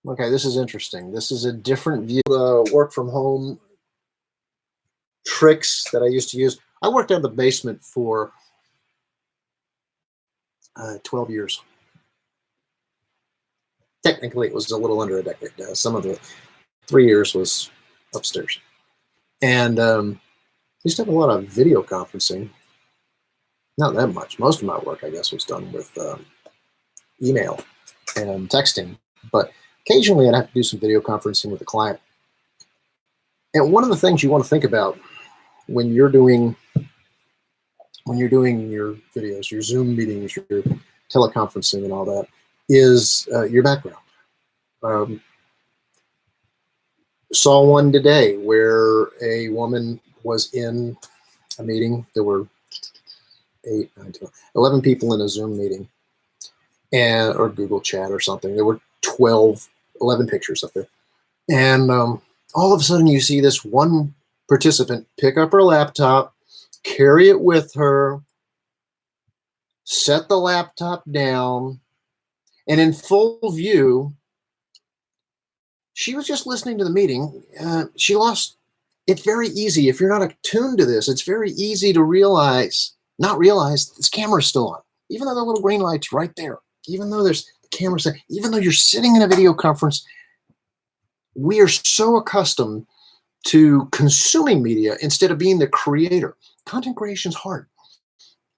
Okay, this is interesting. This is a different view. Work from home tricks that I used to use. I worked out of the basement for 12 years. Technically, it was a little under a decade. Some of the 3 years was upstairs. And used to have a lot of video conferencing. Not that much. Most of my work, I guess, was done with email and texting. But occasionally, I'd have to do some video conferencing with a client. And one of the things you want to think about when you're doing your videos, your Zoom meetings, your teleconferencing, and all that, is your background. Saw one today where a woman was in a meeting. There were 8, 9, 10, 11 people in a Zoom meeting, or Google Chat or something. There were 11 pictures up there. And all of a sudden you see this one participant pick up her laptop, carry it with her, set the laptop down, and in full view, she was just listening to the meeting. She lost. It's very easy. If you're not attuned to this, it's very easy to not realize this camera's still on. Even though the little green light's right there, even though there's the camera set, even though you're sitting in a video conference, we are so accustomed to consuming media instead of being the creator. Content creation is hard.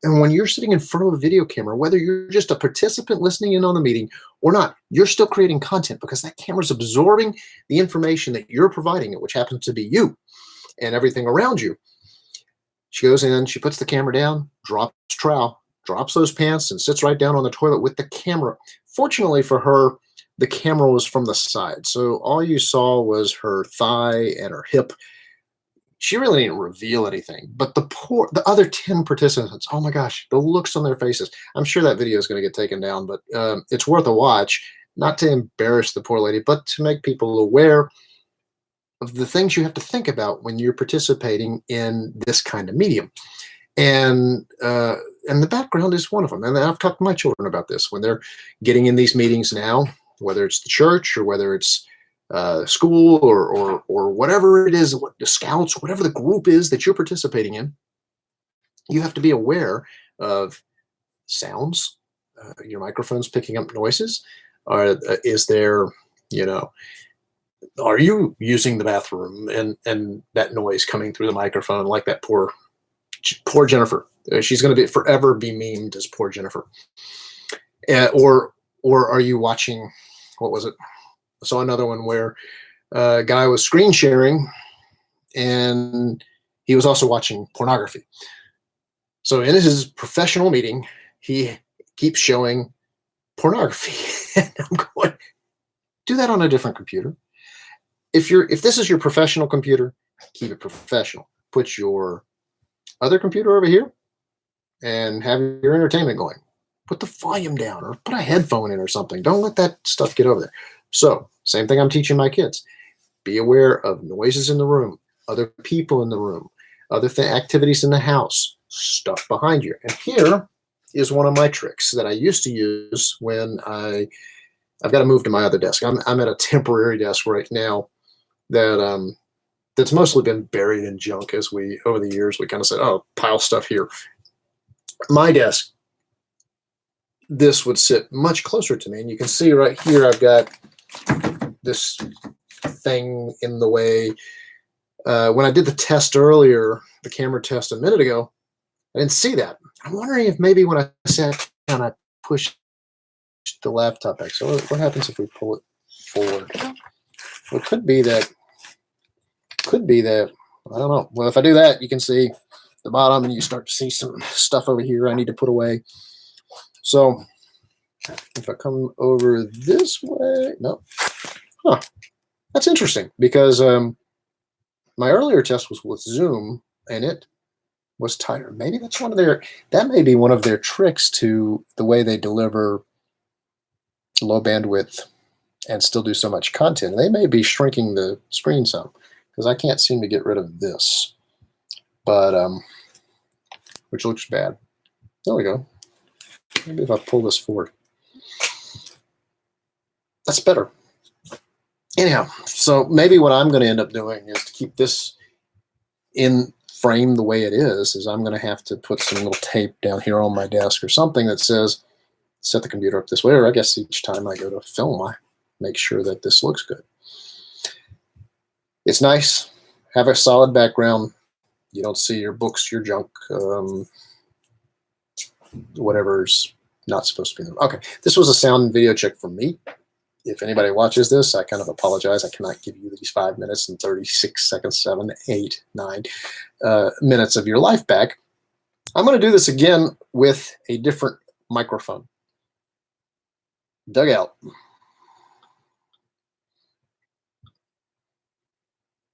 And when you're sitting in front of a video camera, whether you're just a participant listening in on the meeting or not, you're still creating content because that camera's absorbing the information that you're providing it, which happens to be you and everything around you. She goes in, she puts the camera down, drops trowel, drops those pants, and sits right down on the toilet with the camera. Fortunately for her, the camera was from the side, so all you saw was her thigh and her hip. She really didn't reveal anything, but the other 10 participants, oh my gosh, the looks on their faces. I'm sure that video is going to get taken down, but it's worth a watch, not to embarrass the poor lady, but to make people aware of the things you have to think about when you're participating in this kind of medium. And the background is one of them. And I've talked to my children about this when they're getting in these meetings now, whether it's the church or whether it's school or whatever it is, what the scouts, whatever the group is that you're participating in, you have to be aware of sounds, your microphone's picking up noises. Is there, are you using the bathroom and that noise coming through the microphone, like that poor Jennifer? She's going to forever be memed as poor Jennifer. Or are you watching, what was it? I saw another one where a guy was screen sharing and he was also watching pornography. So in his professional meeting, he keeps showing pornography. And I'm going, do that on a different computer. If this is your professional computer, keep it professional. Put your other computer over here and have your entertainment going. Put the volume down or put a headphone in or something. Don't let that stuff get over there. So, same thing I'm teaching my kids. Be aware of noises in the room, other people in the room, other activities in the house, stuff behind you. And here is one of my tricks that I used to use when I've got to move to my other desk. I'm at a temporary desk right now that's mostly been buried in junk as over the years, we kind of said, oh, pile stuff here. My desk, this would sit much closer to me. And you can see right here, I've got this thing in the way. When I did the test earlier, the camera test a minute ago, I didn't see that. I'm wondering if maybe when I sat down, I pushed the laptop back. So what happens if we pull it forward? Well, it could be that, I don't know. Well, if I do that, you can see the bottom and you start to see some stuff over here I need to put away. So if I come over this way, no. Huh. That's interesting because my earlier test was with Zoom and it was tighter. Maybe that's that may be one of their tricks to the way they deliver low bandwidth and still do so much content. They may be shrinking the screen some because I can't seem to get rid of this, but which looks bad. There we go. Maybe if I pull this forward. That's better. anyhow, so maybe what I'm going to end up doing is to keep this in frame the way it is I'm going to have to put some little tape down here on my desk or something that says, set the computer up this way, or I guess each time I go to film, I make sure that this looks good. It's nice. Have a solid background. You don't see your books, your junk, whatever's not supposed to be there. Okay, this was a sound video check from me. If anybody watches this, I kind of apologize. I cannot give you these 5 minutes and 36 seconds, 7, 8, 9 minutes of your life back. I'm going to do this again with a different microphone. Doug out.